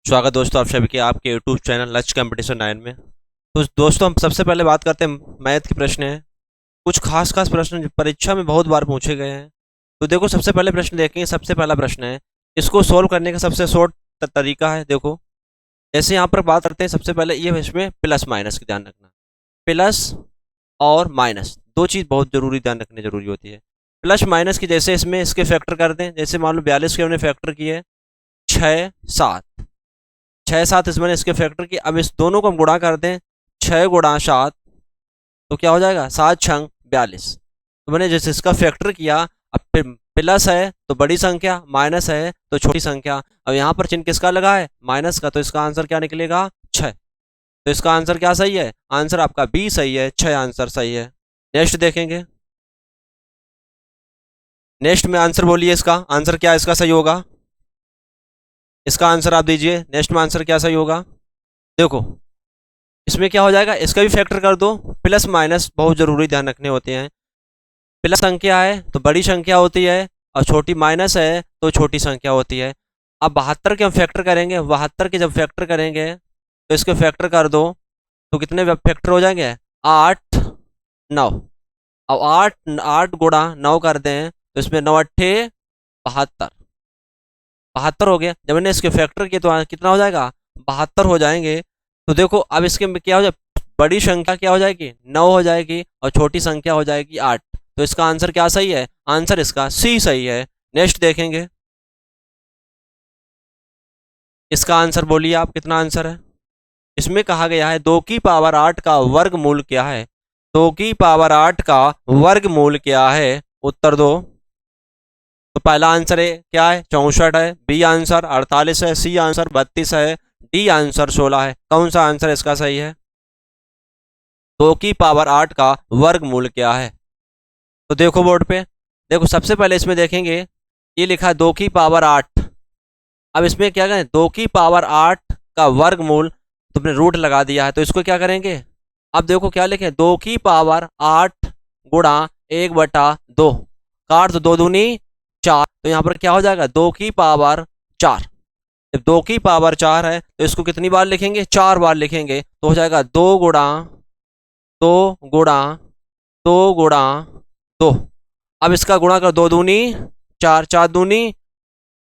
स्वागत दोस्तों आप सभी के आपके यूट्यूब चैनल लंच कंपटीशन 9 में। तो दोस्तों हम सबसे पहले बात करते हैं मैथ के प्रश्न हैं। कुछ खास खास प्रश्न जो परीक्षा में बहुत बार पूछे गए हैं। तो देखो सबसे पहले प्रश्न देखेंगे। सबसे पहला प्रश्न है, इसको सोल्व करने का सबसे शॉर्ट तरीका है। देखो जैसे यहाँ पर बात करते हैं, सबसे पहले ये इसमें प्लस माइनस की ध्यान रखना। प्लस और माइनस दो चीज़ बहुत जरूरी ध्यान रखनी जरूरी होती है। प्लस माइनस की जैसे इसमें इसके फैक्टर कर दें, जैसे मान लो 42 के हमने फैक्टर किए 6 7, 6 7 इस मैंने इसके फैक्टर की। अब इस दोनों को हम गुणा कर दें, 6 गुणा 7 तो क्या हो जाएगा 7 छंग 42। तो मैंने जैसे इसका फैक्टर किया, अब फिर प्लस है तो बड़ी संख्या, माइनस है तो छोटी संख्या। अब यहाँ पर चिन्ह किसका लगा है, माइनस का, तो इसका आंसर क्या निकलेगा 6। तो इसका आंसर क्या सही है, आंसर आपका बी सही है, 6 आंसर सही है। नेक्स्ट देखेंगे। नेक्स्ट में आंसर बोलिए, इसका आंसर क्या इसका सही होगा, इसका आंसर आप दीजिए। नेक्स्ट में आंसर क्या सही होगा, देखो इसमें क्या हो जाएगा, इसका भी फैक्टर कर दो। प्लस माइनस बहुत जरूरी ध्यान रखने होते हैं। प्लस संख्या है तो बड़ी संख्या होती है, और छोटी माइनस है तो छोटी संख्या होती है। अब 72 के हम फैक्टर करेंगे, 72 के जब फैक्टर करेंगे तो इसके फैक्टर कर दो तो कितने फैक्टर हो जाएंगे, 8 9। अब 8 8 गुणा 9 कर दें तो इसमें 9 अट्ठे 72, 72 हो गया। जब मैंने इसके फैक्टर किए तो कितना हो जाएगा, 72 हो जाएंगे। तो देखो अब इसके में क्या हो जाए, बड़ी संख्या क्या हो जाएगी 9 हो जाएगी, और छोटी संख्या हो जाएगी 8। तो इसका आंसर क्या सही है, आंसर इसका सी सही है। नेक्स्ट देखेंगे। इसका आंसर बोलिए आप, कितना आंसर है। इसमें कहा गया है 2 की पावर 8 का वर्गमूल क्या है। 2 की पावर 8 का वर्गमूल क्या है, उत्तर दो। तो पहला आंसर है क्या है, 64 है। बी आंसर 48 है। सी आंसर 32 है। डी आंसर 16 है। कौन सा आंसर इसका सही है, 2 की पावर 8 का वर्गमूल क्या है। तो देखो बोर्ड पे, देखो सबसे पहले इसमें देखेंगे, ये लिखा है 2 की पावर 8। अब इसमें क्या करें, 2 की पावर 8 का वर्गमूल, तुमने रूट लगा दिया है तो इसको क्या करेंगे। अब देखो क्या लिखे, 2 की पावर 8 गुणा 1/2, काट तो 2 दूनी 4, तो यहाँ पर क्या हो जाएगा 2 की पावर 4। जब 2 की पावर 4 है तो इसको कितनी बार लिखेंगे, 4 बार लिखेंगे, तो हो जाएगा 2 गुणा 2 गुणा 2 गुणा 2। अब इसका गुणा कर, 2 दूनी 4, 4 दूनी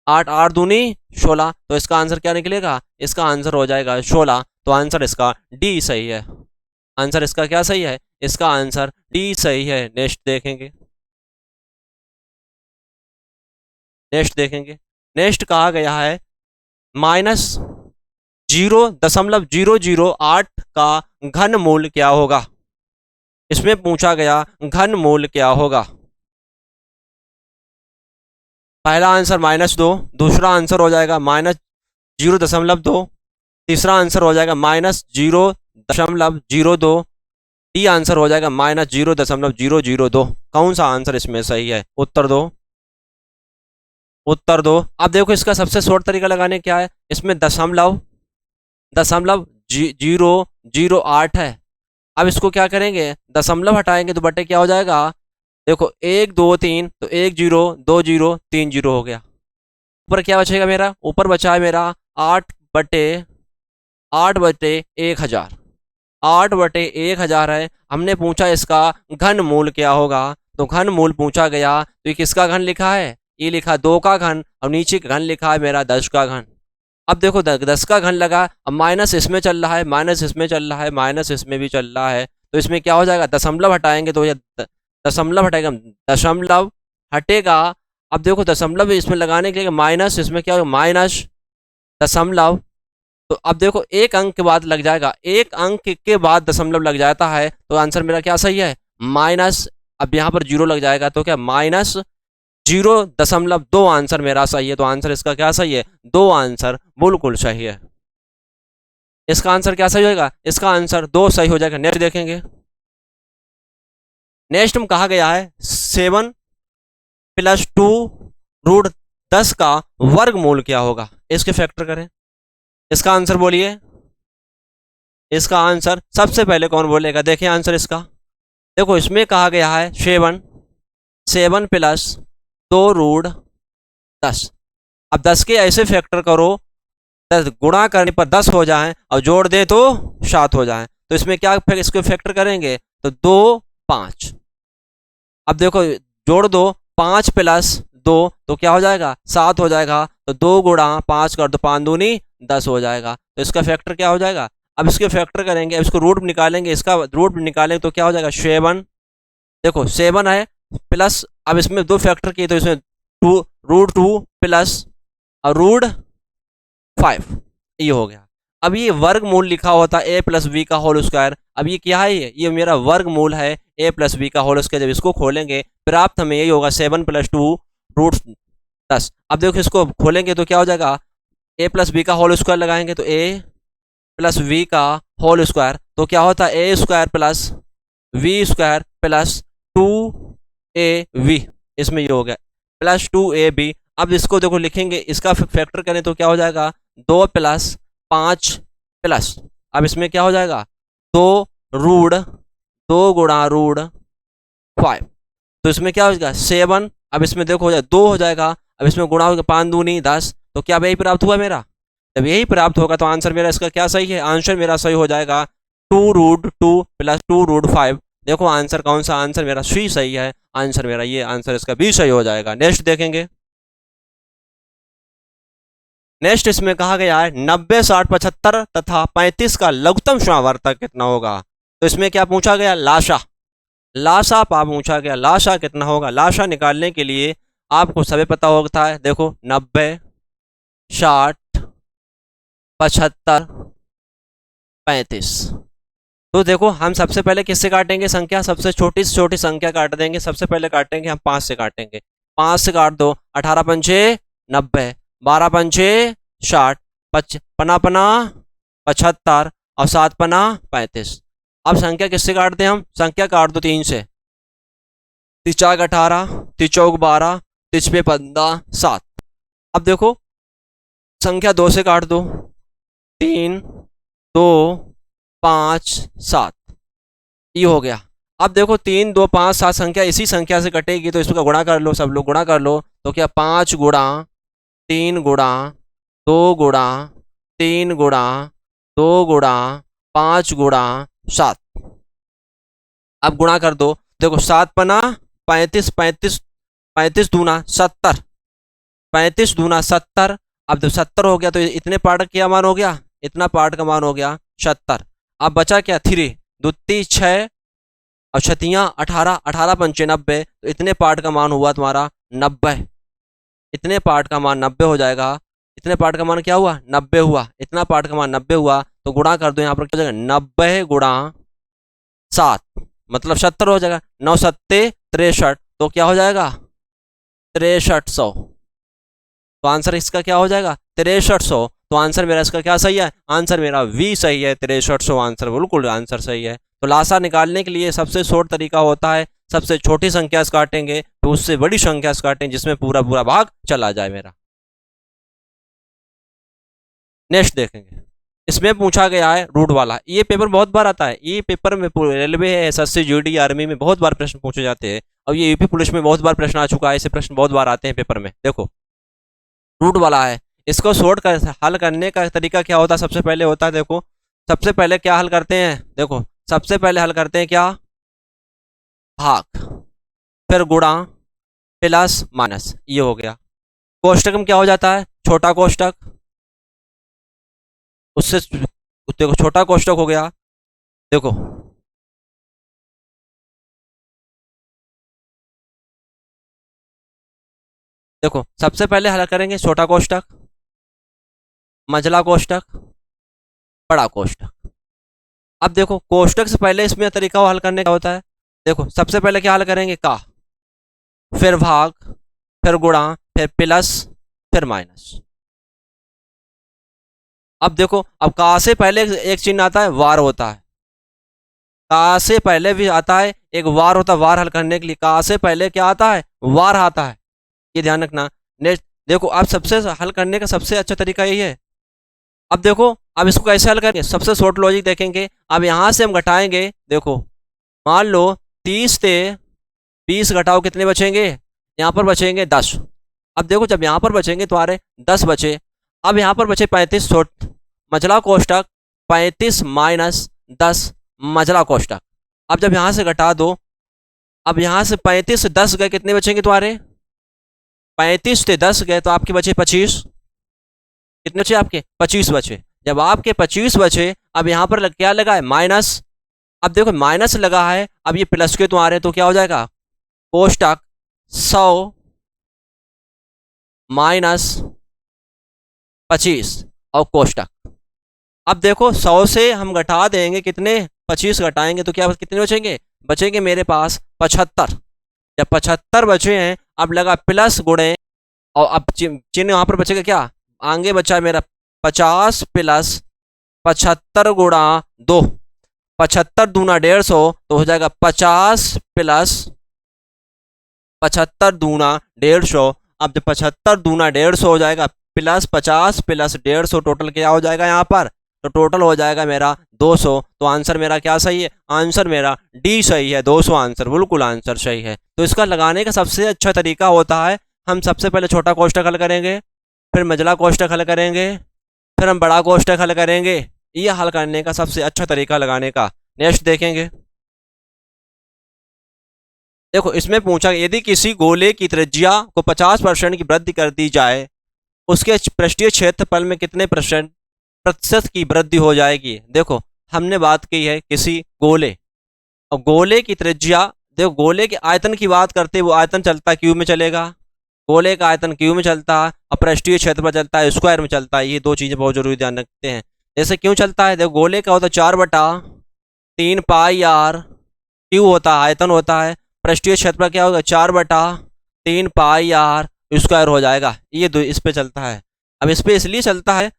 8, 8 दूनी 16। तो इसका आंसर क्या निकलेगा, इसका आंसर हो जाएगा 16। तो आंसर इसका डी सही है। आंसर इसका क्या सही है, इसका आंसर डी सही है। नेक्स्ट देखेंगे। नेक्स्ट देखेंगे। नेक्स्ट कहा गया है -0.008 का घन मूल क्या होगा। इसमें पूछा गया घन मूल क्या होगा। पहला आंसर -2, दूसरा आंसर हो जाएगा -0.2, तीसरा आंसर हो जाएगा -0.02, डी आंसर हो जाएगा -0.002। कौन सा आंसर इसमें सही है, उत्तर दो। उत्तर दो। अब देखो इसका सबसे शॉर्ट तरीका लगाने क्या है, इसमें दशमलव दशमलव 008 है। अब इसको क्या करेंगे, दशमलव हटाएंगे तो बटे क्या हो जाएगा, देखो 1 2 3, तो 1 0 2 0 3 0 हो गया। ऊपर क्या बचेगा मेरा, ऊपर बचा है मेरा 8/1000। 8/1000 है। हमने पूछा इसका घन मूल क्या होगा, तो घन मूल पूछा गया तो ये किसका घन लिखा है, ये लिखा 2 का घन, और नीचे घन लिखा है मेरा 10 का घन। अब देखो 10 का घन लगा, अब माइनस इसमें चल रहा है, माइनस इसमें चल रहा है, माइनस इसमें भी चल रहा है, तो इसमें क्या हो जाएगा, दशमलव हटाएंगे तो ये दशमलव हटेगा, दशमलव हटेगा। अब देखो दशमलव इसमें लगाने के लिए माइनस, इसमें क्या होगा माइनस दशमलव। तो अब देखो एक अंक के बाद लग जाएगा, एक अंक के बाद दशमलव लग जाता है, तो आंसर मेरा क्या सही है, माइनस। अब यहाँ पर 0 लग जाएगा तो क्या -0.2 आंसर मेरा सही है। तो आंसर इसका क्या सही है, 2 आंसर बिल्कुल सही है। इसका आंसर क्या सही होगा, इसका आंसर 2 सही हो जाएगा। नेक्स्ट देखेंगे। नेक्स्ट में कहा गया है 7 + 2√10 का वर्गमूल क्या होगा, इसके फैक्टर करें। इसका आंसर बोलिए। इसका आंसर सबसे पहले कौन बोलेगा, देखिए आंसर इसका। देखो इसमें कहा गया है 7 + 2√10। अब 10 के ऐसे फैक्टर करो 10 गुणा करने पर 10 हो जाए और जोड़ दें तो 7 हो जाए, तो इसमें क्या इसको फैक्टर करेंगे तो 2 5। अब देखो जोड़ दो 5 प्लस 2 तो क्या हो जाएगा 7 हो जाएगा, तो 2 गुणा 5 कर दो 5 दूनी 10 हो जाएगा, तो इसका फैक्टर क्या हो जाएगा। अब इसके फैक्टर करेंगे, अब इसको रूट निकालेंगे, इसका रूट निकालेंगे तो क्या हो जाएगा 7। देखो 7 है प्लस, अब इसमें 2 फैक्टर किए तो इसमें 2 √2 प्लस और √5 ये हो गया। अब ये वर्गमूल लिखा होता है a प्लस बी का होल स्क्वायर, अब ये क्या है, ये मेरा वर्गमूल है a प्लस बी का होल स्क्वायर। जब इसको खोलेंगे प्राप्त हमें यही होगा 7 + 2 √10। अब देखो इसको खोलेंगे तो क्या हो जाएगा, a प्लस बी का होल स्क्वायर लगाएंगे तो a प्लस वी का होल स्क्वायर, तो क्या होता है a square plus B square plus 2ab, इसमें ये हो गया प्लस 2ab। अब इसको देखो लिखेंगे, इसका फैक्टर करें तो क्या हो जाएगा 2 + 5 प्लस, अब इसमें क्या हो जाएगा 2 2 गुणा √5, तो इसमें क्या हो जाएगा 7। अब इसमें देखो हो जाए 2 हो जाएगा, अब इसमें गुणा हो गया 5 दूनी 10, तो क्या यही प्राप्त हुआ मेरा। जब यही प्राप्त होगा तो आंसर मेरा इसका क्या सही है, आंसर मेरा सही हो जाएगा 2√2 प्लस 2√5। देखो आंसर कौन सा, आंसर मेरा सी सही है, आंसर मेरा ये आंसर इसका बी सही हो जाएगा। नेक्स्ट देखेंगे, नेक्स्ट इसमें कहा गया है 90 60 75 तथा 35 का लघुत्तम समावर्तक कितना होगा। तो इसमें क्या पूछा गया, लाशा, लाशा पा पूछा गया, लाशा कितना होगा। लाशा निकालने के लिए आपको सभी पता होता है, देखो 90 60 75 35। तो देखो हम सबसे पहले किससे काटेंगे संख्या, सबसे छोटी से छोटी संख्या काट देंगे। सबसे पहले काटेंगे हम 5 से काटेंगे, 5 से काट दो 18 पंचे 90, 12 पंचे 60, 55 75 और 7 पना 35। अब संख्या किससे काटते हैं हम, संख्या काट दो 3 से, 3 4 18, 3 4 12, 3 15 7। अब देखो संख्या 2 से काट दो, 3 2 5 7, ये हो गया। अब देखो 3 2 5 7 संख्या इसी संख्या से कटेगी, तो इसका गुणा कर लो, सब लोग गुणा कर लो, तो क्या 5 गुणा 3 गुणा 2 गुणा 3 गुणा 2 गुणा 5 गुणा 7। अब गुणा कर दो, देखो 7 पना 35, 35 दूना 70, 35 दूना 70। अब जब 70 हो गया तो इतने पार्ट का क्या मान हो गया, इतना पार्ट का मान हो गया 70। अब बचा क्या 3 दूती 6 और छतियाँ 18, 18 पंचे 90, तो इतने पार्ट का मान हुआ तुम्हारा 90। इतने पार्ट का मान 90 हो जाएगा। इतने पार्ट का मान क्या हुआ 90 हुआ, इतना पार्ट का मान 90 हुआ, तो गुणा कर दो यहाँ पर क्या हो जाएगा 90 गुणा 7 मतलब 70 हो जाएगा, 9 7 63, तो क्या हो जाएगा 6300। तो आंसर इसका क्या हो जाएगा 6300। तो आंसर मेरा इसका क्या सही है, आंसर मेरा वी सही है, 6300 आंसर बिल्कुल आंसर सही है। तो लाशा निकालने के लिए सबसे शॉर्ट तरीका होता है, सबसे छोटी संख्या से काटेंगे तो उससे बड़ी संख्या से काटेंगे जिसमें पूरा पूरा भाग चला जाए मेरा। नेक्स्ट देखेंगे, इसमें पूछा गया है रूट वाला। ये पेपर बहुत बार आता है, ये पेपर में रेलवे है, एसएससी जीडी आर्मी में बहुत बार प्रश्न पूछे जाते हैं, और ये यूपी पुलिस में बहुत बार प्रश्न आ चुका है, ऐसे प्रश्न बहुत बार आते हैं पेपर में। देखो रूट वाला है, इसको शॉर्ट कर हल करने का तरीका क्या होता है, सबसे पहले होता है देखो, सबसे पहले क्या हल करते हैं, देखो सबसे पहले हल करते हैं क्या, भाग, फिर गुणा प्लस माइनस, ये हो गया। कोष्टक में क्या हो जाता है, छोटा कोष्टक, उससे देखो छोटा कोष्टक हो गया। देखो देखो सबसे पहले हल करेंगे छोटा कोष्टक, मझला कोष्टक, बड़ा कोष्टक। अब देखो कोष्टक से पहले इसमें तरीका हल करने का होता है, देखो सबसे पहले क्या हल करेंगे का, फिर भाग, फिर गुणा, फिर प्लस, फिर माइनस। अब देखो अब का से पहले एक चिन्ह आता है वार होता है, का से पहले भी आता है एक वार होता है, वार हल करने के लिए का से पहले क्या आता है, वार आता है, ये ध्यान रखना। नेक्स्ट देखो अब सबसे हल करने का सबसे अच्छा तरीका यही है। अब देखो अब इसको कैसे हल करेंगे, सबसे शॉर्ट लॉजिक देखेंगे। अब यहाँ से हम घटाएंगे, देखो मान लो 30 से 20 घटाओ कितने बचेंगे, यहाँ पर बचेंगे 10। अब देखो जब यहाँ पर बचेंगे तुम्हारे 10 बचे, अब यहाँ पर बचे 35 मझला कोष्टक, 35 माइनस 10 मझला कोष्टक। अब जब यहाँ से घटा दो, अब यहाँ से 35 से 10 गए, कितने बचेंगे तुम्हारे? 35 से 10 गए तो आपके बचे 25। कितने बचे आपके? 25 बचे। जब आपके 25 बचे, अब यहाँ पर क्या लगा है? माइनस। अब देखो माइनस लगा है, अब ये प्लस के तुम्हारे, तो क्या हो जाएगा? कोष्टक 100 माइनस 25 और कोष्टक। अब देखो 100 से हम घटा देंगे कितने? 25 घटाएंगे तो क्या कितने बचेंगे? बचेंगे मेरे पास 75। जब 75 बचे हैं, अब लगा प्लस गुणे, और अब चिन्ह वहां पर बचेगा क्या? आगे बचा मेरा 50 प्लस 75 गुणा 2, 75 दूना 150, तो हो जाएगा 50 प्लस 75 दूना 150। अब जब 75 दूना 150 हो जाएगा, प्लस 50 प्लस 150, टोटल क्या हो जाएगा यहाँ पर? तो टोटल हो जाएगा मेरा 200। तो आंसर मेरा क्या सही है? आंसर मेरा डी सही है, 200 आंसर बिल्कुल आंसर सही है। तो इसका लगाने का सबसे अच्छा तरीका होता है, हम सबसे पहले छोटा कोष्टक हल करेंगे, फिर मझला कोष्टक हल करेंगे, फिर हम बड़ा कोष्टक हल करेंगे। ये हल करने का सबसे अच्छा तरीका लगाने का। नेक्स्ट देखेंगे। देखो इसमें पूछा, यदि किसी गोले की त्रिज्या को 50% की वृद्धि कर दी जाए, उसके पृष्ठीय क्षेत्रफल में कितने प्रतिशत की वृद्धि हो जाएगी? देखो हमने बात की है किसी गोले, और गोले की त्रिज्या, देखो गोले के आयतन की बात करते हैं, वो आयतन चलता है क्यूब में चलेगा, गोले का आयतन क्यूब में चलता है, और पृष्ठीय क्षेत्रफल चलता है स्क्वायर में चलता है। ये दो चीजें बहुत जरूरी ध्यान रखते हैं। जैसे क्यों चलता है? देखो गोले का होता है 4/3 पाई आर क्यू होता है, आयतन होता है। पृष्ठीय क्षेत्रफल क्या होगा? 4/3 पाई आर स्क्वायर हो जाएगा। ये दो इस पे चलता है। अब इस पे इसलिए चलता है,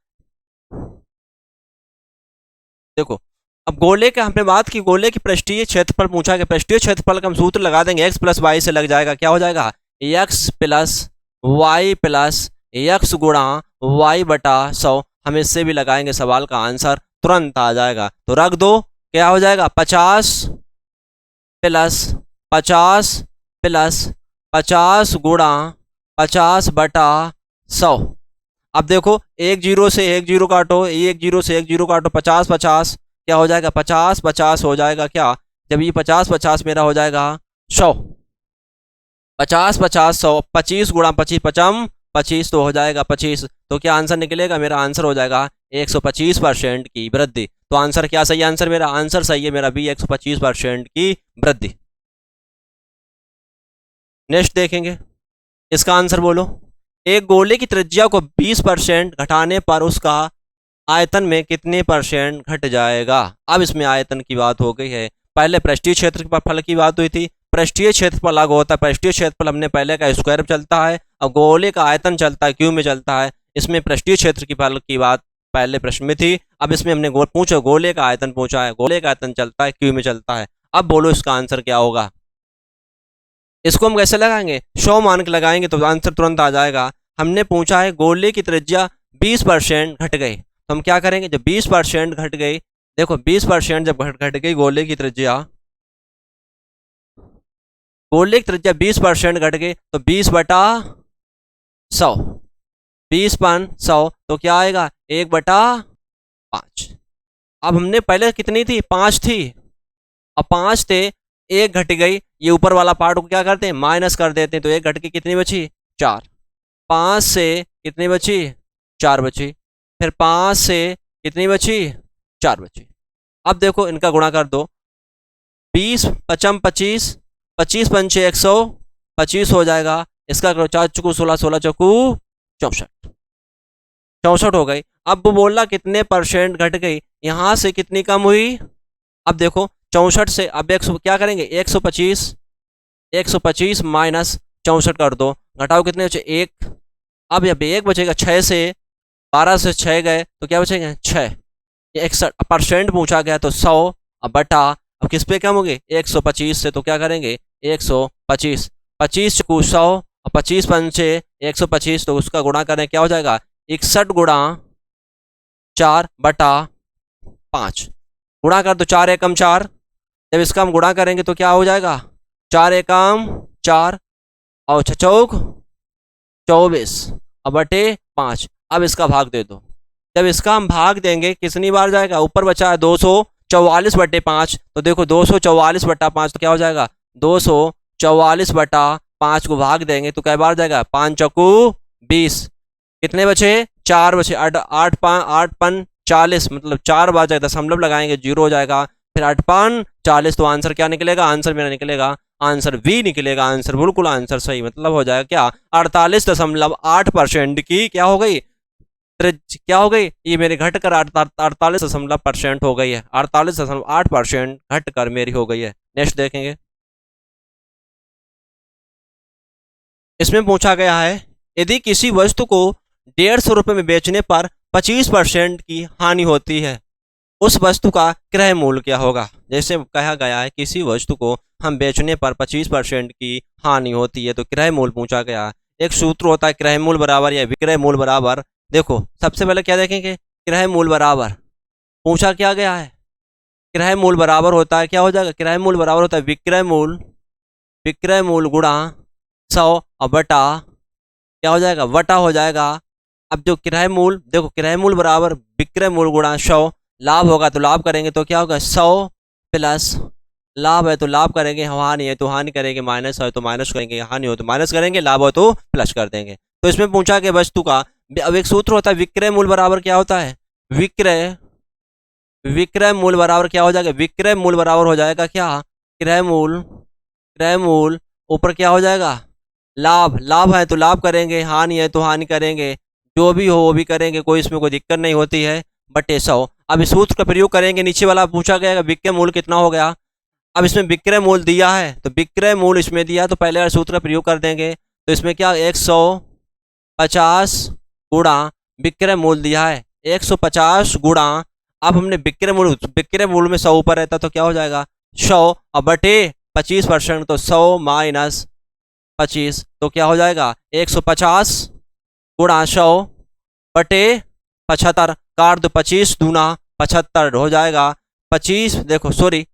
देखो अब गोले का हमने बात की, गोले की पृष्ठीय क्षेत्रफल पूछा गया, पृष्ठीय क्षेत्रफल का हम सूत्र लगा देंगे, x प्लस वाई से लग जाएगा। क्या हो जाएगा? x plus Y plus X गुणा वाई बटा 100। हम इससे भी लगाएंगे, सवाल का आंसर तुरंत आ जाएगा। तो रख दो, क्या हो जाएगा? 50 प्लस 50 प्लस 50 गुणा 50 बटा 100। अब देखो एक जीरो से एक जीरो काटो, एक जीरो से एक जीरो काटो, 50 50 क्या हो जाएगा? 50 50 हो जाएगा क्या? जब ये 50 50 मेरा हो जाएगा 100, 50 50 100, 25 गुणा 25 पचम 25, तो हो जाएगा 25। तो क्या आंसर निकलेगा? मेरा आंसर हो जाएगा 125% की वृद्धि। तो आंसर क्या सही? आंसर मेरा आंसर सही है मेरा बी, 125% की वृद्धि। नेक्स्ट देखेंगे, इसका आंसर बोलो। एक गोले की त्रिज्या को 20% घटाने पर उसका आयतन में कितने % घट जाएगा? अब इसमें आयतन की बात हो गई है, पहले पृष्ठीय क्षेत्रफल की बात हुई थी। पृष्ठीय क्षेत्रफल लागू होता है, पृष्ठीय क्षेत्रफल हमने पहले का स्क्वायर चलता है, और गोले का आयतन चलता है क्यूब में चलता है। इसमें पृष्ठीय क्षेत्र की फल की बात पहले प्रश्न में थी, अब इसमें हमने पूछा गोले का आयतन पूछा है, गोले का आयतन चलता है क्यूब में चलता है। अब बोलो इसका आंसर क्या होगा? इसको हम कैसे लगाएंगे? 100 मान के लगाएंगे तो आंसर तुरंत आ जाएगा। हमने पूछा है गोले की त्रिज्या 20% घट गई, तो हम क्या करेंगे? जब 20% घट गई, देखो 20% जब घट गई गोले की त्रिज्या, गोले की त्रिज्या 20% घट गई, तो 20 बटा 100, 20 पन 100, तो क्या आएगा? 1/5। अब हमने पहले कितनी थी? 5 थी, अब 5 थे, एक घट गई, ये ऊपर वाला पार्ट को क्या करते हैं? माइनस कर देते हैं, तो एक घट के कितनी बची? 4। 5 से कितनी बची? 4 बची। फिर 5 से कितनी बची? 4 बची। अब देखो इनका गुणा कर दो, 20 पचम 25, 25 पंचे 100, 25 हो जाएगा। इसका करो 4 चुकू 16, 16 चौकू 64, 64 हो गई। अब वो बोला कितने % घट गई, यहां से कितनी कम हुई? अब देखो 64 से अब 100 क्या करेंगे? 125, 125 माइनस 64 कर दो, घटाओ कितने बचे? 1। अब यहाँ पे 1 बचेगा, 6 से 12 से 6 गए तो क्या बचेंगे? 6। ये 61% पूछा गया, तो 100 अब बटा, अब किस पे कम होगी? 125 से, तो क्या करेंगे? 125, 25 चुकू 100, और 25 पंचे 125, तो उसका गुणा करें, क्या हो जाएगा? 61 गुणा 4 बटा 5। गुणा कर दो, 4 एकम 4, जब इसका हम गुणा करेंगे तो क्या हो जाएगा? 4 एकम 4 और 6 चौक 24 और बटे 5। अब इसका भाग दे दो। जब इसका हम भाग देंगे कितनी बार जाएगा, ऊपर बचा है 244/5, तो देखो 244/5 तो क्या हो जाएगा, 244/5 को भाग देंगे तो कै बार जाएगा, 5 चौकू 20, कितने बचे, 4 बचे, 8 40, मतलब 4 बार जाएगा, दशमलव लगाएंगे 0 हो जाएगा, फिर 8 5 40, तो आंसर क्या निकलेगा, आंसर मेरा निकलेगा, आंसर बी निकलेगा, आंसर बिल्कुल आंसर सही, मतलब हो जाएगा क्या, 48.8% की क्या हो गई, क्या हो गई, ये मेरे घट कर 48% हो गई है, 48.8% घट कर मेरी हो गई है। नेक्स्ट देखेंगे, इसमें पूछा गया है यदि किसी वस्तु को 150 में बेचने पर 25% की हानि होती है, उस वस्तु का क्रय मूल्य क्या होगा। जैसे कहा गया है किसी वस्तु को हम बेचने पर 25% की हानि होती है, तो क्रय मूल्य पूछा गया है। एक सूत्र होता है क्रय मूल्य बराबर या विक्रय मूल्य बराबर। देखो सबसे पहले क्या देखेंगे, क्रय मूल्य बराबर पूछा क्या गया है, क्रय मूल्य बराबर होता है, क्या हो जाएगा, क्रय मूल्य बराबर होता है विक्रय मूल्य गुणा 100 और बटा क्या हो जाएगा, वटा हो जाएगा। अब जो किराए मूल, देखो किराए मूल बराबर विक्रय मूल गुणा 100, लाभ होगा तो लाभ करेंगे तो क्या होगा, 100 प्लस लाभ है तो लाभ करेंगे, हानि है तो हानि करेंगे, माइनस है तो माइनस करेंगे, हानि हो तो माइनस करेंगे, लाभ हो तो प्लस कर देंगे। तो इसमें पूछा कि वस्तु का, अब एक सूत्र होता है विक्रय मूल बराबर क्या होता है, विक्रय मूल बराबर क्या हो जाएगा, विक्रय मूल बराबर हो जाएगा क्या, क्रय मूल ऊपर क्या हो जाएगा, लाभ है तो लाभ करेंगे, हानि है तो हानि करेंगे, जो भी हो वो भी करेंगे, कोई इसमें कोई दिक्कत नहीं होती है, बटे 100। अब इस सूत्र का प्रयोग करेंगे, नीचे वाला पूछा गया विक्रय मूल्य कितना हो गया। अब इसमें विक्रय मूल्य दिया है तो विक्रय मूल्य इसमें दिया तो पहले वाले सूत्र का प्रयोग कर देंगे, तो इसमें क्या 150 गुणा विक्रय मूल्य दिया है, 150 गुणा, अब हमने विक्रय मूल्य में 100 ऊपर रहता तो क्या हो जाएगा 100 और बटे 25%, तो 100 माइनस 25 तो क्या हो जाएगा 150 गुणा 100 बटे 75, काट दो 25 दूना 75 हो जाएगा, 25 देखो सॉरी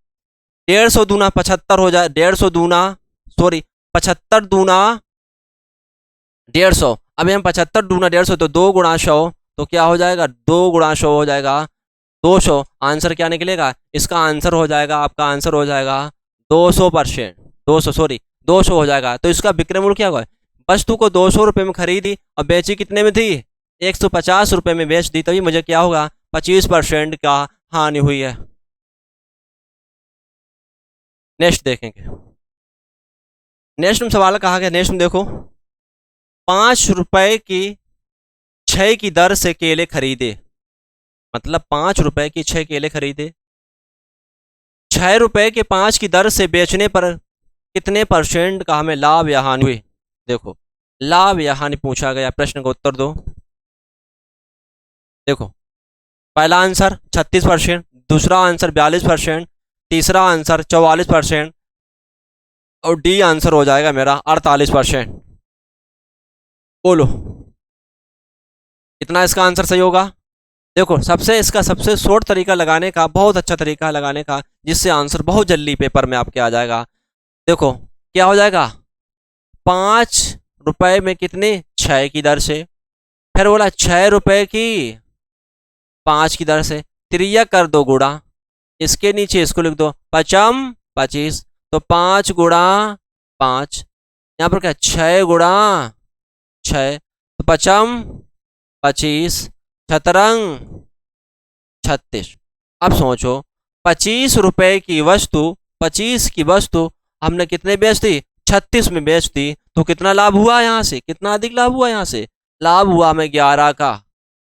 150 दूना 75 हो जाए, 150 दूना सॉरी 75 दूना 150, अब हम 75 दूना 150 तो 2 गुणा 100 तो क्या हो जाएगा, 2 गुणा 100 हो जाएगा 200, आंसर क्या निकलेगा, इसका आंसर हो जाएगा, आपका आंसर हो जाएगा 200%, 200 हो जाएगा। तो इसका विक्रय मूल्य क्या हुआ, वस्तु को 200 रुपये में खरीदी और बेची कितने में थी, 150 रुपये में बेच दी, तभी मुझे क्या होगा 25% का हानि हुई है। नेक्स्ट देखेंगे, नेक्स्ट में सवाल कहा गया, नेक्स्ट में देखो 5 रुपए की 6 की दर से केले खरीदे, मतलब 5 रुपए की 6 केले खरीदे, 6 रुपए के 5 की दर से बेचने पर कितने परसेंट का हमें लाभ या हानि हुई। देखो लाभ या हानि पूछा गया, प्रश्न का उत्तर दो। देखो पहला आंसर 36%, दूसरा आंसर 42%, तीसरा आंसर 44% और डी आंसर हो जाएगा मेरा 48%। बोलो कितना इसका आंसर सही होगा। देखो इसका सबसे शॉर्ट तरीका लगाने का, बहुत अच्छा तरीका है लगाने का, जिससे आंसर बहुत जल्दी पेपर में आपके आ जाएगा। देखो क्या हो जाएगा, 5 रुपए में कितने 6 की दर से, फिर बोला 6 रुपए की 5 की दर से, त्रिया कर दो गुणा, इसके नीचे इसको लिख दो 5 25, तो 5 गुणा 5, यहाँ पर क्या 6 गुणा 6, तो 5 25 छतरंग 36। अब सोचो 25 रुपए की वस्तु, 25 की वस्तु हमने कितने बेच दी, 36 में बेच दी, तो कितना लाभ हुआ यहाँ से, कितना अधिक लाभ हुआ यहाँ से, लाभ हुआ हमें 11 का,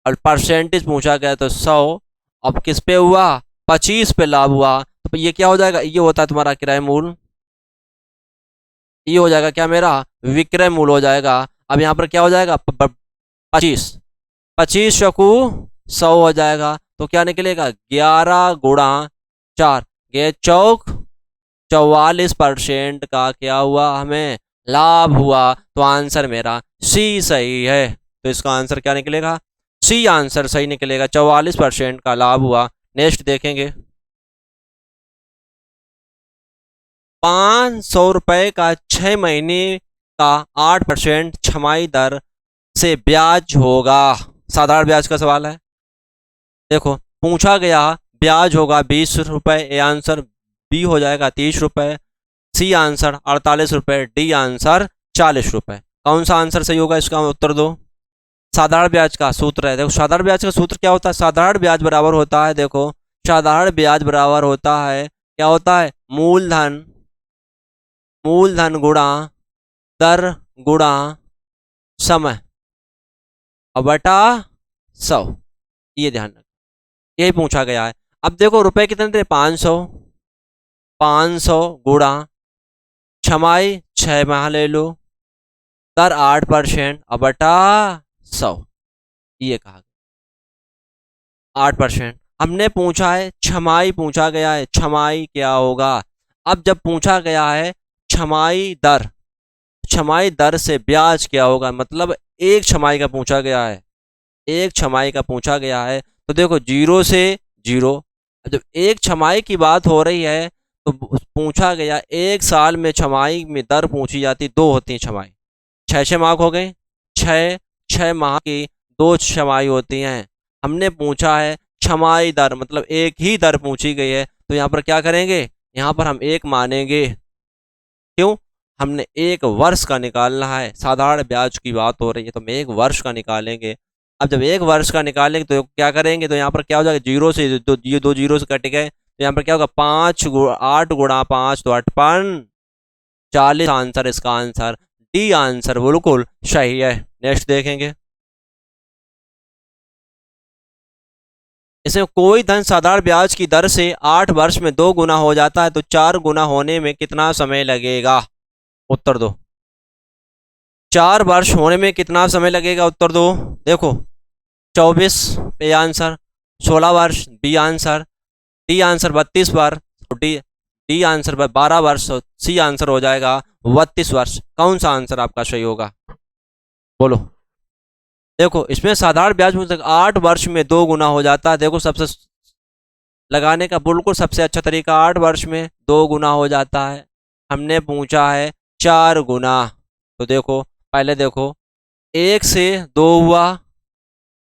और परसेंटेज पूछा गया तो 100, अब किस पे हुआ 25 पे लाभ हुआ, तो ये क्या हो जाएगा, ये होता है तुम्हारा किराए मूल्य, ये हो जाएगा क्या मेरा विक्रय मूल्य हो जाएगा। अब यहाँ पर क्या हो जाएगा 25 चौकू 100 हो जाएगा, तो क्या निकलेगा 11 गुणा 4, ये चौक 44% का क्या हुआ हमें लाभ हुआ, तो आंसर मेरा सी सही है। तो इसका आंसर क्या निकलेगा, सी आंसर सही निकलेगा, 44% का लाभ हुआ। नेक्स्ट देखेंगे 500 रुपए का 6 महीने का 8% छमाही दर से ब्याज होगा, साधारण ब्याज का सवाल है। देखो पूछा गया ब्याज होगा 20 रुपये, ए आंसर, बी हो जाएगा 30 रुपये, सी आंसर 48 रुपये, डी आंसर 40 रुपये। कौन सा आंसर सही होगा इसका उत्तर दो। साधारण ब्याज का सूत्र है, देखो साधारण ब्याज का सूत्र क्या होता है, साधारण ब्याज बराबर होता है, देखो साधारण ब्याज बराबर होता है, क्या होता है, मूलधन गुणा दर गुणा समय बटा 100। ये ध्यान रख, यही पूछा गया है। अब देखो रुपए कितने थे, 500, 500 गुणा छमाई 6 माह ले लो, दर 8% बटा 100। ये कहा 8%। हमने पूछा है छमाई, पूछा गया है छमाई क्या होगा। अब जब पूछा गया है छमाई दर से ब्याज क्या होगा, मतलब एक छमाई का पूछा गया है, एक छमाई का पूछा गया है, तो देखो 0 से 0। जब एक छमाई की बात हो रही है तो पूछा गया एक साल में छमाई में दर पूछी जाती, 2 होती है छमाई, 6 माह हो गए, 6 माह की 2 छमाई होती हैं। हमने पूछा है छमाई दर, मतलब एक ही दर पूछी गई है, तो यहाँ पर क्या करेंगे, यहाँ पर हम एक मानेंगे, क्यों, हमने एक वर्ष का निकालना है, साधारण ब्याज की बात हो रही है तो हम एक वर्ष का निकालेंगे। अब जब एक वर्ष का निकालेंगे तो क्या करेंगे, तो यहाँ पर क्या हो जाएगा, 0 से ये 2 0 से कट गए, तो यहाँ पर क्या होगा 8 गुणा 5 तो 58, 40 आंसर, इसका आंसर डी आंसर बिल्कुल सही है। नेक्स्ट देखेंगे, इसमें कोई धन साधारण ब्याज की दर से 8 वर्ष में 2 गुना हो जाता है तो 4 गुना होने में कितना समय लगेगा, उत्तर दो। 4 वर्ष होने में कितना समय लगेगा, उत्तर दो। देखो 24 ए आंसर, 16 वर्ष बी आंसर, डी आंसर 32 वर्ष, डी आंसर 12 वर्ष, सी आंसर हो जाएगा 32 वर्ष। कौन सा आंसर आपका सही होगा, बोलो। देखो इसमें साधारण ब्याज 8 वर्ष में 2 गुना हो जाता है, देखो सबसे लगाने का बिल्कुल सबसे अच्छा तरीका 8 वर्ष में 2 गुना हो जाता है। हमने पूछा है 4 गुना, तो देखो पहले देखो 1 से 2 हुआ,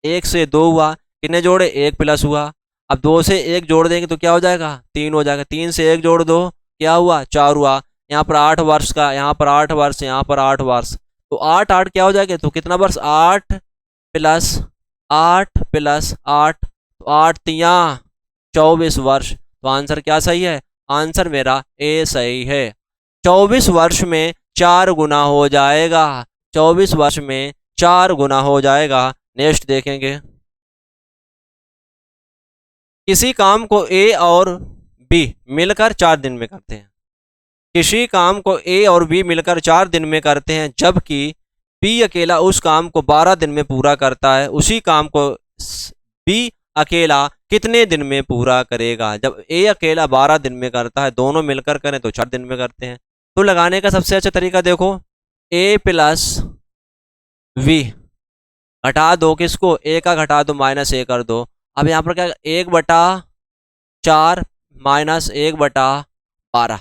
1 से 2 हुआ, कितने जोड़े, 1 प्लस हुआ। अब 2 से 1 जोड़ देंगे तो क्या हो जाएगा, 3 हो जाएगा, 3 से 1 जोड़ दो, क्या हुआ, 4 हुआ। यहाँ पर 8 वर्ष का, यहाँ पर 8 वर्ष, यहाँ पर 8 वर्ष, तो 8 8 क्या हो जाएगा, तो कितना वर्ष, 8 प्लस 8 प्लस 8, तो 8 तिया 24 वर्ष। तो आंसर क्या सही है, आंसर मेरा ए सही है। 24 वर्ष में 4 गुना हो जाएगा, 24 वर्ष में 4 गुना हो जाएगा। नेक्स्ट देखेंगे, किसी काम को ए और बी मिलकर 4 दिन में करते हैं, किसी काम को ए और बी मिलकर 4 दिन में करते हैं, जबकि बी अकेला उस काम को 12 दिन में पूरा करता है, उसी काम को बी अकेला कितने दिन में पूरा करेगा। जब ए अकेला 12 दिन में करता है, दोनों मिलकर करें तो 4 दिन में करते हैं। तो लगाने का सबसे अच्छा तरीका देखो, ए प्लस वी घटा दो, किसको, ए का घटा दो, माइनस ए कर दो। अब यहाँ पर क्या, 1/4 माइनस 1/12,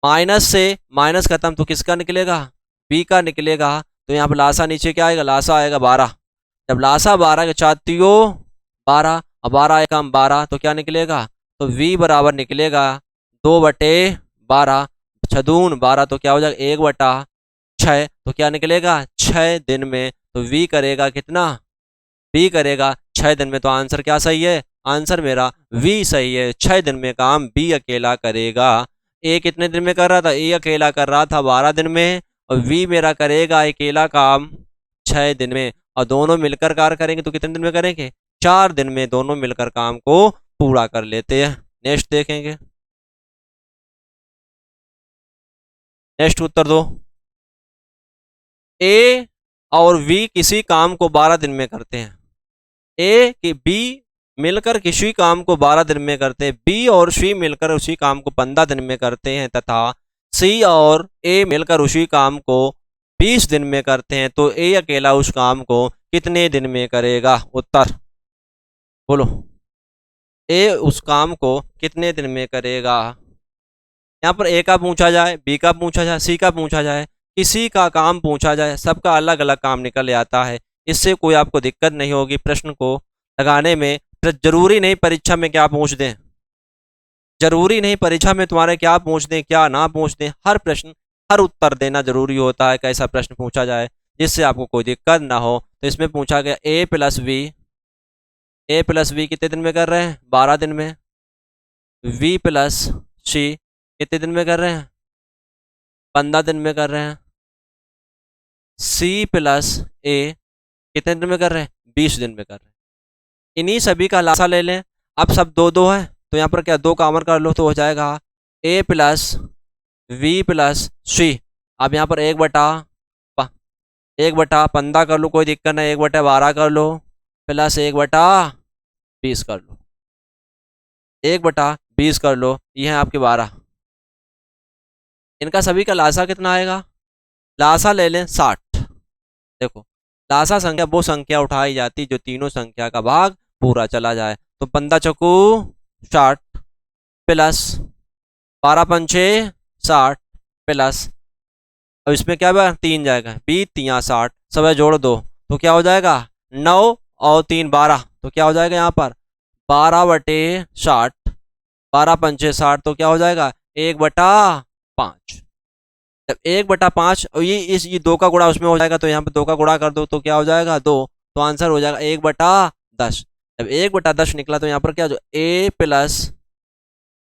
माइनस से माइनस खत्म तो किसका निकलेगा, बी का निकलेगा। तो यहाँ पर लासा नीचे क्या आएगा, लासा आएगा 12। जब लासा 12 के 4 तियो 12 और 12 एकम 12, तो क्या निकलेगा, तो v बराबर निकलेगा 2/12, 6 12, तो क्या हो जाएगा 1/6, तो क्या निकलेगा 6 दिन में। तो v करेगा कितना, b करेगा 6 दिन में। तो आंसर क्या सही है, आंसर मेरा v सही है, 6 दिन में काम b अकेला करेगा। a कितने दिन में कर रहा था, a अकेला कर रहा था 12 दिन में, और v मेरा करेगा अकेला काम 6 दिन में, और दोनों मिलकर कार्य करेंगे तो कितने दिन में करेंगे, 4 दिन में दोनों मिलकर काम को पूरा कर लेते हैं। नेक्स्ट देखेंगे, नेक्स्ट उत्तर दो। ए और बी किसी काम को 12 दिन में करते हैं, ए कि बी मिलकर किसी काम को 12 दिन में करते हैं, बी और सी मिलकर उसी काम को 15 दिन में करते हैं, तथा सी और ए मिलकर उसी काम को 20 दिन में करते हैं। तो ए अकेला उस काम को कितने दिन में करेगा, उत्तर बोलो। ए उस काम को कितने दिन में करेगा। यहाँ पर ए का पूछा जाए, बी का पूछा जाए, सी का पूछा जाए, किसी का काम पूछा जाए, सबका अलग अलग काम निकल आता है। इससे कोई आपको दिक्कत नहीं होगी प्रश्न को लगाने में। जरूरी नहीं परीक्षा में क्या पूछ दें, जरूरी नहीं परीक्षा में तुम्हारे क्या पूछ दें क्या ना पूछ दें, हर प्रश्न हर उत्तर देना जरूरी होता है, कैसा प्रश्न पूछा जाए जिससे आपको कोई दिक्कत ना हो। तो इसमें पूछा गया ए प्लस वी कितने दिन में कर रहे हैं, 12 दिन में। v प्लस सी कितने दिन में कर रहे हैं, 15 दिन में कर रहे हैं। c प्लस ए कितने दिन में कर रहे हैं, 20 दिन में कर रहे हैं। इन्हीं सभी का लासा ले लें। अब सब दो दो है तो यहाँ पर क्या 2 कॉमन कर लो तो हो जाएगा a प्लस वी प्लस सी। अब यहाँ पर 1/15 कर लो, कोई दिक्कत नहीं, 1/12 कर लो, प्लस 1/20 कर लो, 1/20 कर लो, ये है आपके 12। इनका सभी का लासा कितना आएगा, लासा ले लें 60। देखो लासा संख्या वो संख्या उठाई जाती जो तीनों संख्या का भाग पूरा चला जाए। तो 15 चौकू 60 प्लस 12 पंचे 60 प्लस, अब इसमें क्या होगा 3 जाएगा, 20 60, सब जोड़ दो तो क्या हो जाएगा 9 और 3 12, तो क्या हो जाएगा यहाँ पर 12/60, 12 पंचे 60, तो क्या हो जाएगा 1/5। जब 1/5 और ये 2 का गुणा उसमें हो जाएगा तो यहाँ पे 2 का गुणा कर दो तो क्या हो जाएगा 2, तो आंसर हो जाएगा 1/10। जब 1/10 निकला तो यहाँ पर क्या हो जाएगा a प्लस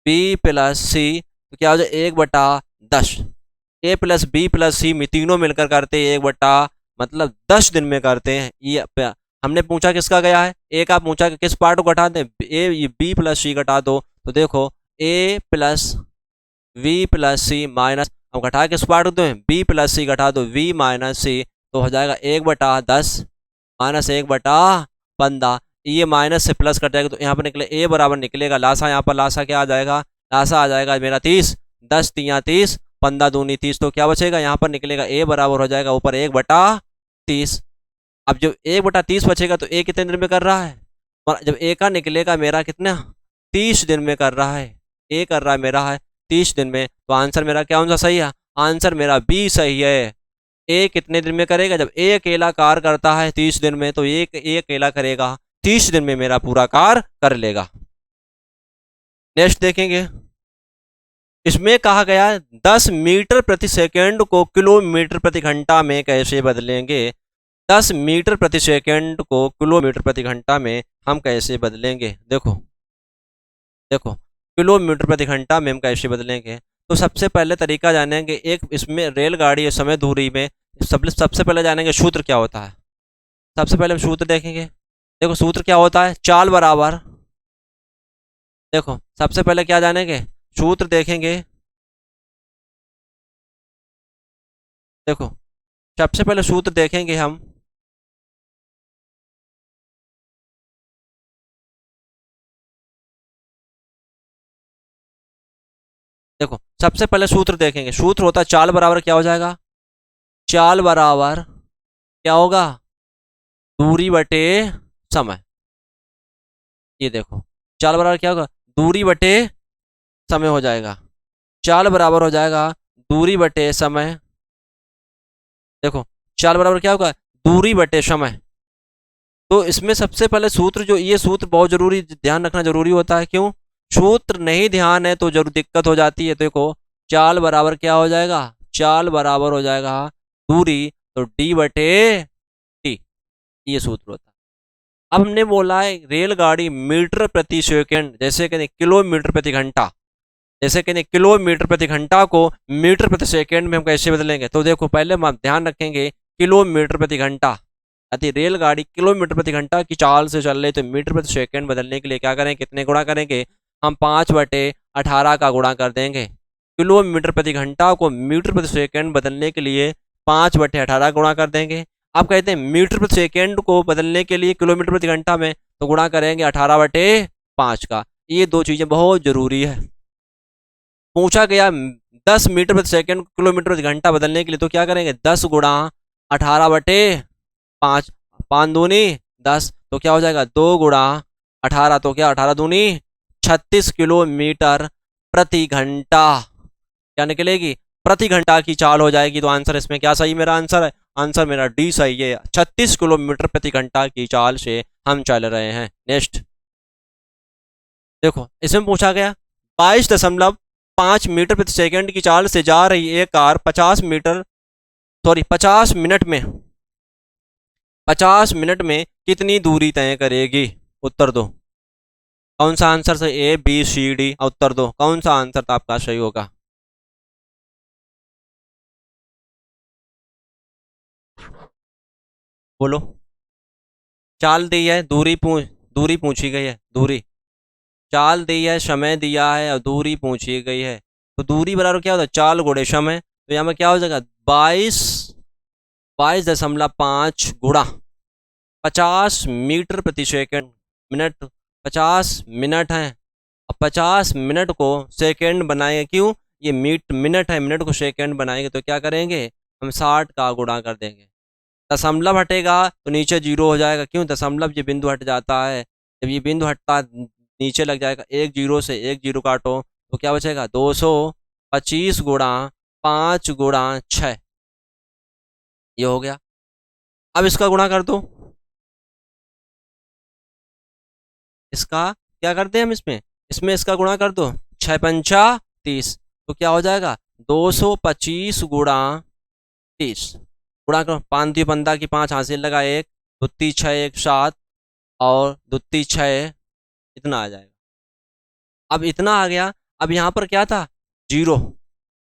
बी प्लस सी, तो क्या हो जाएगा 1/10। a प्लस बी प्लस सी में तीनों मिलकर करते हैं 1/मतलब 10 दिन में करते हैं। ये हमने पूछा किसका गया है, ए का पूछा कि किस पार्ट को घटा दें, ए बी प्लस सी घटा दो, तो देखो a plus B plus C minus, अब घटा किस पार्ट को दें, बी प्लस सी घटा दो v माइनस सी, तो हो जाएगा 1/10 माइनस 1/15। ये माइनस से प्लस कट जाएगा तो यहाँ पर निकले a बराबर निकलेगा लासा, यहाँ पर लासा क्या आ जाएगा, लासा आ जाएगा मेरा 30, 10 3 30, 15 दूनी 30, तो क्या बचेगा यहाँ पर निकलेगा a बराबर हो जाएगा ऊपर 1/30। अब जब 1/30 बचेगा तो a कितने दिन में कर रहा है, और जब a का निकलेगा मेरा कितना 30 दिन में कर रहा है, a कर रहा है मेरा है 30 दिन में, तो आंसर मेरा क्या होना सही है, आंसर मेरा बी सही है। ए कितने दिन में करेगा, जब ए अकेला कार्य करता है 30 दिन में तो ए अकेला करेगा 30 दिन में मेरा पूरा कार्य कर लेगा। नेक्स्ट देखेंगे, इसमें कहा गया 10 मीटर प्रति सेकंड को किलोमीटर प्रति घंटा में कैसे बदलेंगे। 10 मीटर प्रति सेकंड को किलोमीटर प्रति घंटा में हम कैसे बदलेंगे। देखो देखो किलोमीटर प्रति घंटा में हम कैसे बदलेंगे, तो सबसे पहले तरीका जानेंगे, एक इसमें रेलगाड़ी समय दूरी में सबसे पहले जानेंगे सूत्र क्या होता है। सबसे पहले हम सूत्र देखेंगे। देखो सूत्र क्या होता है, चाल बराबर, देखो सबसे पहले क्या जानेंगे सूत्र देखेंगे। देखो सबसे पहले सूत्र देखेंगे हम, देखो सबसे पहले सूत्र देखेंगे, सूत्र होता है चाल बराबर क्या हो जाएगा, चाल बराबर क्या होगा दूरी बटे समय। ये देखो चाल बराबर क्या होगा दूरी बटे समय हो जाएगा, चाल बराबर हो जाएगा दूरी बटे समय। देखो चाल बराबर क्या होगा दूरी बटे समय। तो इसमें सबसे पहले सूत्र जो ये सूत्र बहुत जरूरी ध्यान रखना जरूरी होता है, क्यों, सूत्र नहीं ध्यान है तो जरूर दिक्कत हो जाती है। देखो चाल बराबर क्या हो जाएगा, चाल बराबर हो जाएगा दूरी तो d बटे t, ये सूत्र होता है। अब हमने बोला है रेलगाड़ी मीटर प्रति सेकंड, जैसे कहते किलोमीटर प्रति घंटा, जैसे कहते किलोमीटर प्रति घंटा को मीटर प्रति सेकंड में हम कैसे बदलेंगे। तो देखो पहले हम ध्यान रखेंगे किलोमीटर प्रति घंटा, यदि रेलगाड़ी किलोमीटर प्रति घंटा की चाल से चल रही तो मीटर प्रति सेकंड बदलने के लिए क्या करें, कितने गुणा करेंगे, हम 5/18 का गुणा कर देंगे। किलोमीटर प्रति घंटा को मीटर प्रति सेकंड बदलने के लिए 5/18 गुणा कर देंगे। अब कहते हैं मीटर प्रति सेकंड को बदलने के लिए किलोमीटर प्रति घंटा में तो गुणा करेंगे 18/5 का। ये दो चीजें बहुत जरूरी है। पूछा गया 10 मीटर प्रति सेकंड किलोमीटर प्रति घंटा बदलने के लिए तो क्या करेंगे 10 गुणा 18/5, 5 दूनी 10, तो क्या हो जाएगा 2 गुणा 18, तो क्या 18 दूनी 36 किलोमीटर प्रति घंटा क्या निकलेगी, प्रति घंटा की चाल हो जाएगी। तो आंसर इसमें क्या सही मेरा आंसर है, आंसर मेरा डी सही है। 36 किलोमीटर प्रति घंटा की चाल से हम चल रहे हैं। नेक्स्ट देखो, इसमें पूछा गया 22.5 मीटर प्रति सेकंड की चाल से जा रही एक कार 50 मिनट में कितनी दूरी तय करेगी? उत्तर दो। कौन सा आंसर से ए बी सी डी? उत्तर दो, कौन सा आंसर तो आपका सही होगा? बोलो। चाल दी है, दूरी पूछी गई है, दूरी चाल दी है, समय दिया है और दूरी पूछी गई है। तो दूरी बराबर क्या होता है? चाल गुणे समय। तो यहाँ में क्या हो जाएगा? 22.5 गुणा 50 मीटर प्रति सेकंड मिनट। 50 मिनट है, अब 50 मिनट को सेकंड बनाएंगे। क्यों? ये मिनट है, मिनट को सेकंड बनाएंगे तो क्या करेंगे? हम 60 का गुणा कर देंगे। दशमलव हटेगा तो नीचे जीरो हो जाएगा। क्यों? दशमलव ये बिंदु हट जाता है, जब ये बिंदु हटता नीचे लग जाएगा। एक जीरो से एक जीरो काटो तो क्या बचेगा? 225 गुणा 5 गुणा 6, ये हो गया। अब इसका गुणा कर दो। इसका क्या करते हैं हम? इसमें इसका गुणा कर दो। 6 पंचा 30, तो क्या हो जाएगा? 225 गुणा 30 गुणा करो। 5 दी 15 की 5 हासिल लगा, 1 दुत्ती 6 1 7 और दुत्ती 6, इतना आ जाएगा। अब इतना आ गया। अब यहाँ पर क्या था? जीरो,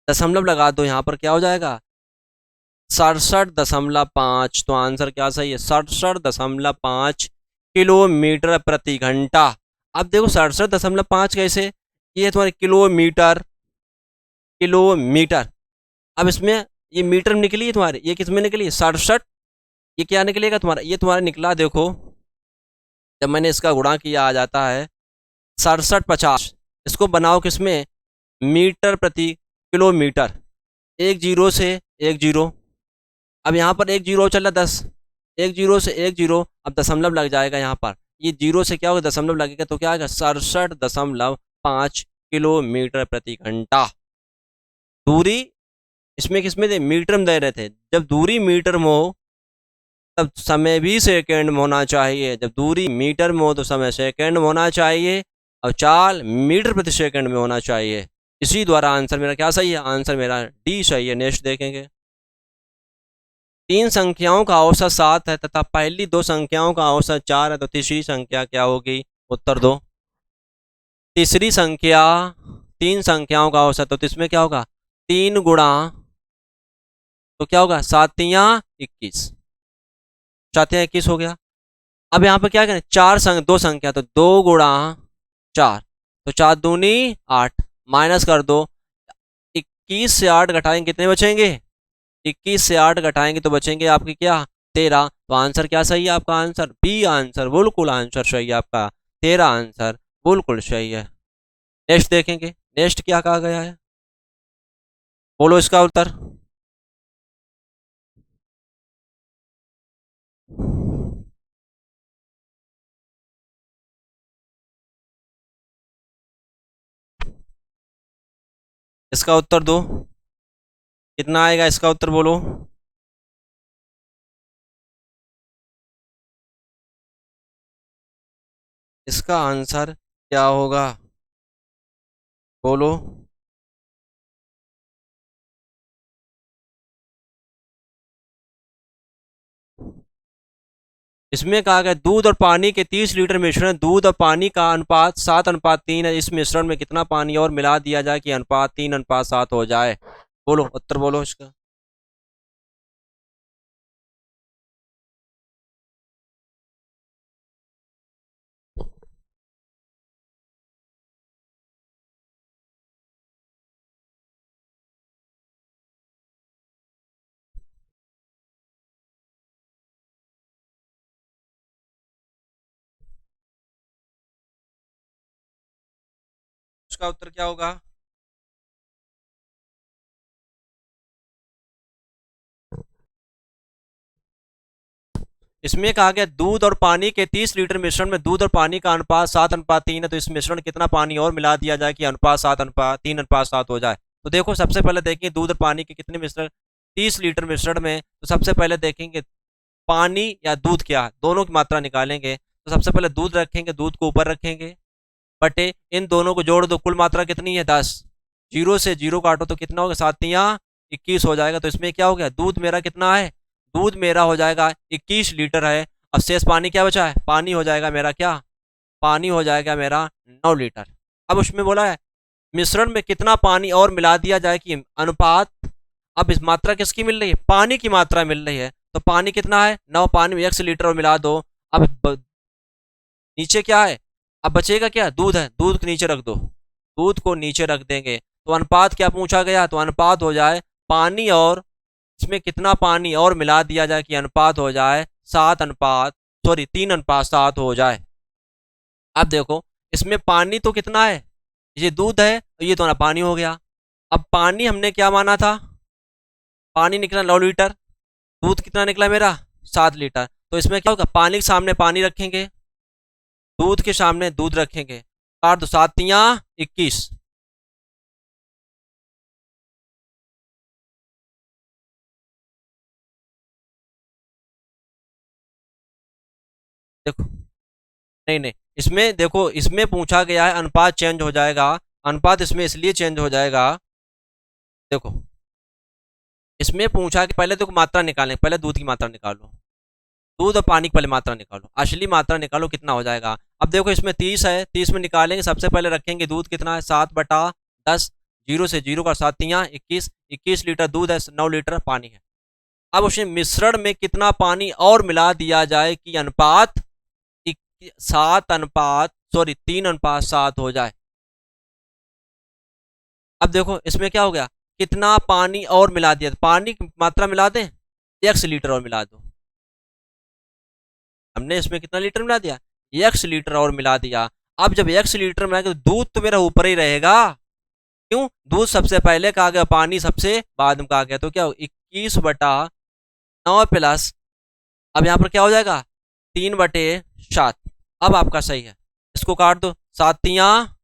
दशमलव लगा दो। यहाँ पर क्या हो जाएगा? 67.5। तो आंसर क्या सही है? 67.5 किलोमीटर प्रति घंटा। अब देखो 67.5 कैसे? ये तुम्हारे किलोमीटर, किलोमीटर। अब इसमें ये मीटर निकली है तुम्हारी, ये किस में निकली? 67। ये क्या निकलेगा तुम्हारा? ये तुम्हारा निकला, देखो जब मैंने इसका गुणा किया आ जाता है 6750। इसको बनाओ किसमें? मीटर प्रति किलोमीटर। एक जीरो से एक जीरो, अब यहाँ पर एक जीरो चल रहा 10, एक जीरो से एक जीरो, अब दशमलव लग जाएगा यहाँ पर। ये जीरो से क्या होगा? दशमलव लगेगा तो क्या आएगा? 67.5 किलोमीटर प्रति घंटा। दूरी इसमें किसमें दे? मीटर में दे रहे थे। जब दूरी मीटर में हो तब समय भी सेकंड में होना चाहिए। जब दूरी मीटर में हो तो समय सेकंड में होना चाहिए और चाल मीटर प्रति सेकंड में होना चाहिए। इसी द्वारा आंसर मेरा क्या सही है? आंसर मेरा डी सही है। नेक्स्ट देखेंगे। 3 संख्याओं का औसत 7 है तथा पहली 2 संख्याओं का औसत 4 है, तो तीसरी संख्या क्या होगी? उत्तर दो। तीसरी संख्या 3 संख्याओं का औसत, तो इसमें क्या होगा? 3 गुणा, तो क्या होगा? 7 तिया 21, 7 तिया 21 हो गया। अब यहाँ पर क्या करें? 2 संख्या, तो 2 गुणा 4, तो 4 दूनी 8, माइनस कर दो। 21 से 8 घटाएंगे कितने बचेंगे? 21 से 8 घटाएंगे तो बचेंगे आपके क्या? 13। तो आंसर क्या सही है आपका? आंसर बी आंसर बिल्कुल आंसर सही है आपका। 13 आंसर बिल्कुल सही है। नेक्स्ट देखेंगे। नेक्स्ट क्या कहा गया है? बोलो इसका उत्तर। इसका उत्तर दो, कितना आएगा इसका उत्तर? बोलो। इसका आंसर क्या होगा? बोलो। इसमें कहा गया दूध और पानी के 30 लीटर मिश्रण, दूध और पानी का अनुपात 7:3 है। इस मिश्रण में कितना पानी और मिला दिया जाए कि अनुपात 3:7 हो जाए? बोलो उत्तर बोलो इसका। इसका उत्तर क्या होगा? इसमें कहा गया दूध और पानी के 30 लीटर मिश्रण में दूध और पानी का अनुपात 7:3 है, तो इस मिश्रण कितना पानी और मिला दिया जाए कि अनुपात 3:7 हो जाए? तो देखो सबसे पहले देखिए दूध और पानी के कितने मिश्रण, 30 लीटर मिश्रण में, तो सबसे पहले देखेंगे पानी या दूध क्या है, दोनों की मात्रा निकालेंगे। तो सबसे पहले दूध रखेंगे, दूध को ऊपर रखेंगे, बटे इन दोनों को जोड़ दो, कुल मात्रा कितनी है 10। जीरो से जीरो काटो तो कितना होगा, 7 तिया 21 हो जाएगा। तो इसमें क्या हो गया, दूध मेरा कितना है, दूध मेरा हो जाएगा 21 लीटर है। अब शेष पानी क्या बचा है, पानी हो जाएगा मेरा क्या, पानी हो जाएगा मेरा 9 लीटर। अब उसमें बोला है मिश्रण में कितना पानी और मिला दिया जाए कि अनुपात, अब इस मात्रा किसकी मिल रही है, पानी की मात्रा मिल रही है। तो पानी कितना है 9, पानी में 1 लीटर और मिला दो। अब नीचे क्या है, अब बचेगा क्या, दूध है, दूध को नीचे रख दो, दूध को नीचे रख देंगे। तो अनुपात क्या पूछा गया, तो अनुपात हो जाए पानी और इसमें कितना पानी और मिला दिया जाए कि अनुपात हो जाए 3:7 हो जाए। अब देखो इसमें पानी तो कितना है, ये दूध है, ये तो ना पानी हो गया। अब पानी हमने क्या माना था, पानी निकला 9 लीटर, दूध कितना निकला मेरा 7 लीटर। तो इसमें क्या होगा, पानी के सामने पानी रखेंगे, दूध के सामने दूध रखेंगे, काट दो, 7 तिया 21। देखो नहीं नहीं, इसमें देखो, इसमें पूछा गया है अनुपात चेंज हो जाएगा, अनुपात इसमें इसलिए चेंज हो जाएगा, देखो इसमें पूछा कि पहले तो मात्रा निकालें, पहले दूध की मात्रा निकालो, दूध और पानी की पहले मात्रा निकालो, असली मात्रा निकालो कितना हो जाएगा। अब देखो इसमें 30 है, 30 में निकालेंगे, सबसे पहले रखेंगे दूध कितना है 7/10, जीरो से जीरो का 7 तिया 21, 21 लीटर दूध है, 9 लीटर पानी है। अब उसमें मिश्रण में कितना पानी और मिला दिया जाए कि अनुपात 3:7 हो जाए। अब देखो इसमें क्या हो गया, कितना पानी और मिला दिया, पानी की मात्रा मिला दें, 1 लीटर और मिला दो, हमने इसमें कितना लीटर मिला दिया, 1 लीटर और मिला दिया। अब जब 1 लीटर मिला तो दूध तो मेरा ऊपर ही रहेगा, क्यों, दूध सबसे पहले कहा गया, पानी सबसे बाद में कहा गया, तो क्या हो 21/9 प्लस, अब यहाँ पर क्या हो जाएगा 3/7। अब आपका सही है, इसको काट दो, 7 तिया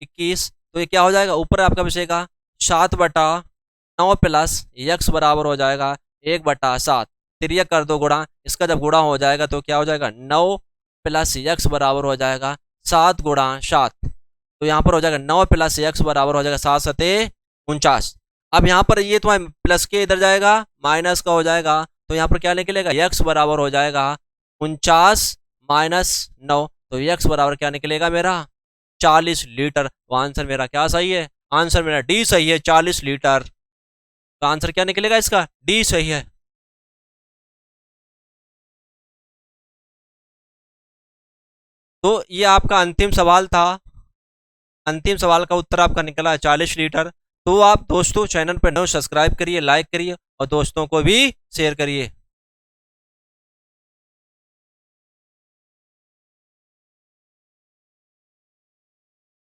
21, तो ये क्या हो जाएगा, ऊपर आपका बचेगा 7/9 प्लस x बराबर हो जाएगा 1/7, तिर्यक कर दो गुणा, इसका जब गुणा हो जाएगा तो क्या हो जाएगा 9 प्लस x बराबर हो जाएगा 7 गुणा 7। तो यहाँ पर हो जाएगा 9 प्लस x बराबर हो जाएगा 7×7 = 49। अब यहाँ पर ये तुम्हारे प्लस के इधर जाएगा, माइनस का हो जाएगा, तो यहाँ पर क्या निकलेगा, x बराबर हो जाएगा 49 - 9, तो x बराबर क्या निकलेगा मेरा 40 लीटर। तो आंसर मेरा क्या सही है, आंसर मेरा डी सही है, 40 लीटर। तो आंसर क्या निकलेगा इसका, डी सही है। तो ये आपका अंतिम सवाल था, अंतिम सवाल का उत्तर आपका निकला है 40 लीटर। तो आप दोस्तों चैनल पर नए सब्सक्राइब करिए, लाइक करिए और दोस्तों को भी शेयर करिए।